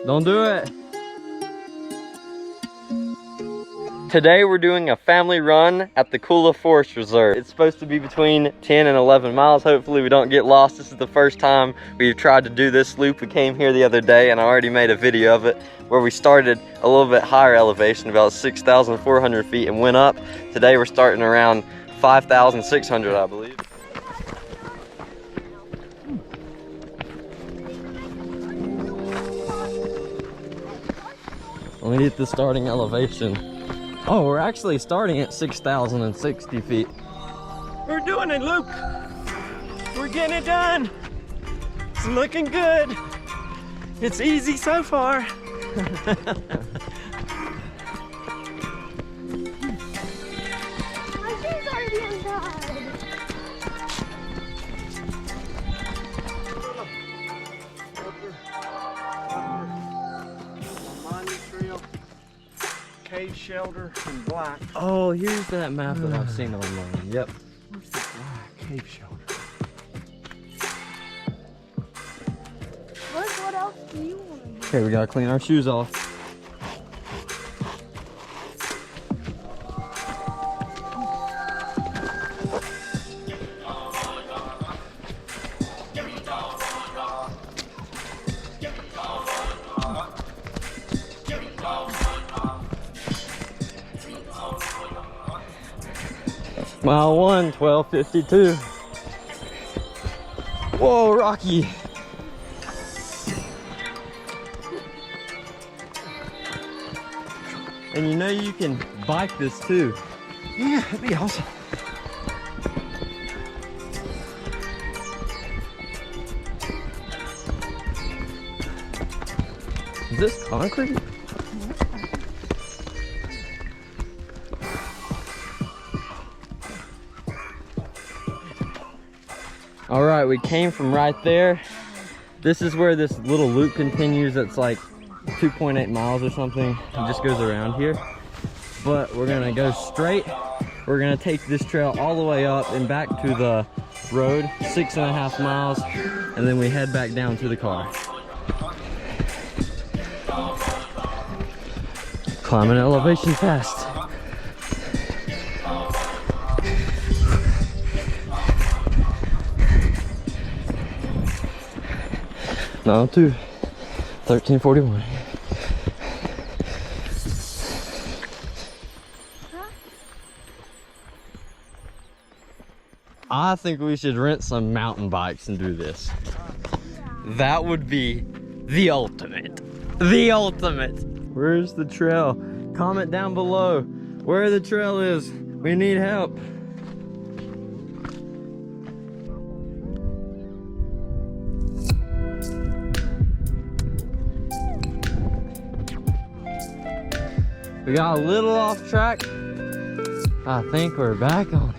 Don't do it. Today we're doing a family run at the Kula Forest Reserve. It's supposed to be between 10 and 11 miles. Hopefully we don't get lost. This is the first time we've tried to do this loop. We came here the other day and I already made a video of it where we started a little bit higher elevation, about 6,400 feet, and went up. Today we're starting around 5,600, I believe. Let me get the starting elevation. Oh, we're actually starting at 6,060 feet. We're doing it, Luke. We're getting it done. It's looking good. It's easy so far. My shoes already untied. Cave shelter in black. Oh, here's that map that I've seen online. Yep. Where's the black cave shelter? Look, what else do you want to do? Okay, we gotta clean our shoes off. Mile 1, 12:52. Whoa, Rocky. And you know you can bike this too. Yeah, that'd be awesome. Is this concrete? All right, we came from right there. This is where this little loop continues. That's like 2.8 miles or something. It just goes around here. But we're gonna go straight. We're gonna take this trail all the way up and back to the road, 6.5 miles, and then we head back down to the car. Climbing elevation fast. Mile 2, 13:41. I think we should rent some mountain bikes and do this. That would be the ultimate. The ultimate. Where's the trail? Comment down below where the trail is. We need help. We got a little off track. I think we're back on it.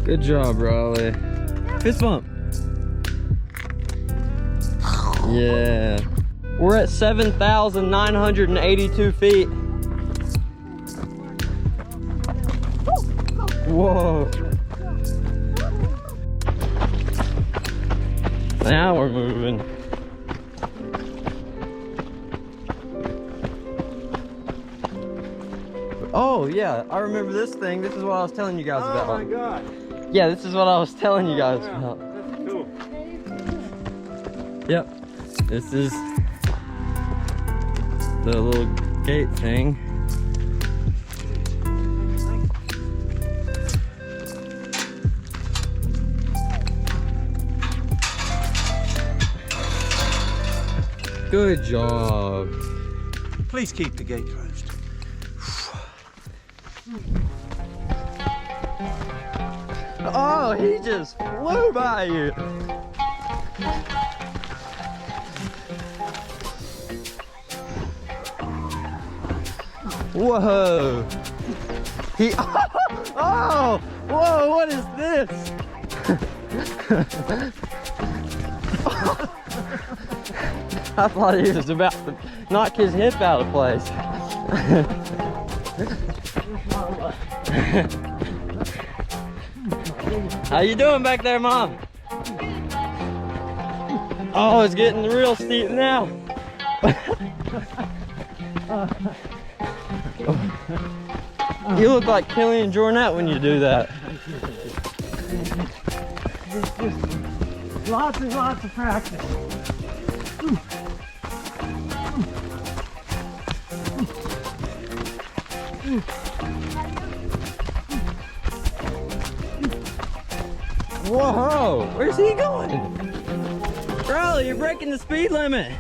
Good job, Riley. Fist bump. Yeah. We're at 7,982 feet. Whoa. Now we're moving. Oh yeah, I remember this thing. This is what I was telling you guys about. Oh my God. Yeah, this is what I was telling you guys about. That's cool. Yep. This is the little gate thing. Good job. Please keep the gate closed. Oh, he just flew by you. Whoa. He, oh, Whoa, what is this? I thought he was about to knock his hip out of place. How you doing back there, Mom? Oh, it's getting real steep now. You look like Killian Jornet when you do that. Lots and lots of practice. Whoa, where's he going? Riley, you're breaking the speed limit.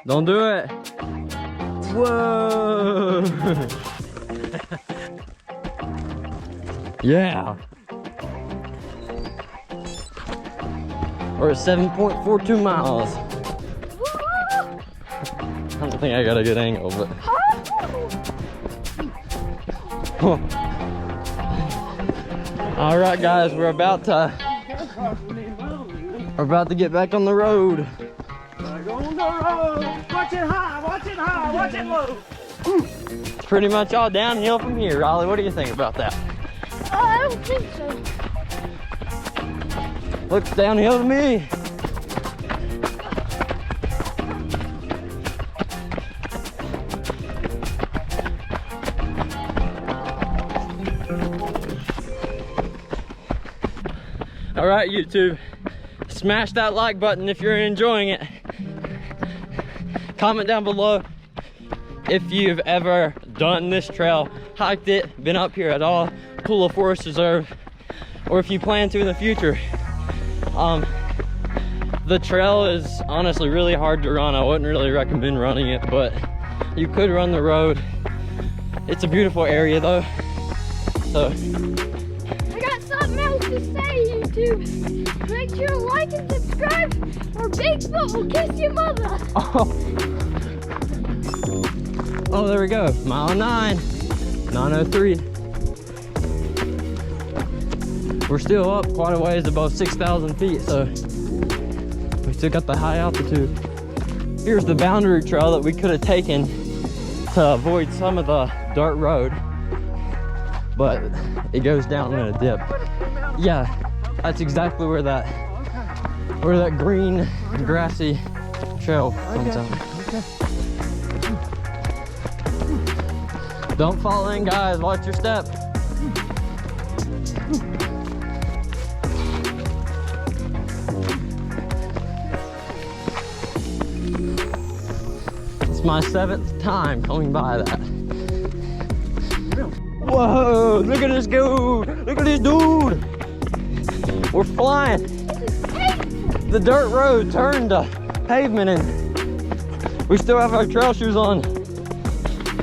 Don't do it. Whoa. Yeah. We're at 7.42 miles. I don't think I got a good angle, but. All right, guys, we're about to get back on the road. Go on the road. Watch it high, watch it high, watch it low. It's pretty much all downhill from here. Riley, what do you think about that? I don't think so. Looks downhill to me. All right, YouTube, smash that like button if you're enjoying it. Comment down below if you've ever done this trail, hiked it, been up here at all, Kula Forest Reserve, or if you plan to in the future. The trail is honestly really hard to run. I wouldn't really recommend running it, but you could run the road. It's a beautiful area though, so. I got something else to say, YouTube. Make sure to like and subscribe, or Bigfoot will kiss your mother. Oh, there we go. Mile 9, 9:03. We're still up quite a ways above 6,000 feet, so we still got the high altitude. Here's the boundary trail that we could have taken to avoid some of the dirt road, but it goes down in a dip. Yeah, that's exactly where that green grassy trail comes out. Don't fall in, guys. Watch your step. It's my 7th time coming by that. Whoa, look at this dude. Look at this dude. We're flying. The dirt road turned to pavement and we still have our trail shoes on.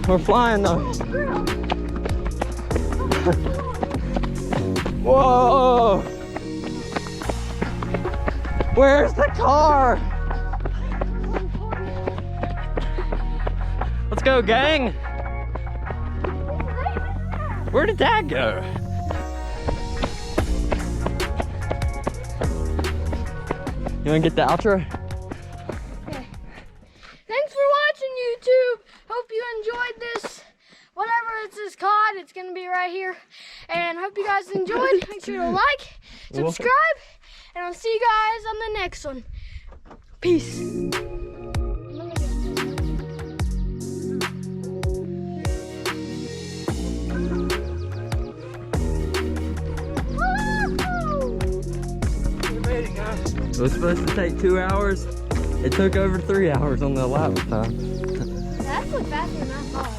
We're flying though. Whoa. Where's the car? Let's go, gang. Where did that go? You wanna get the outro? Okay. Thanks for watching, YouTube. Hope you enjoyed this. Whatever it's called, it's gonna be right here. And hope you guys enjoyed. Make sure to like, subscribe, and I'll see you guys on the next one. Peace. It was supposed to take 2 hours. It took over 3 hours on the lap time. That's like faster than I thought.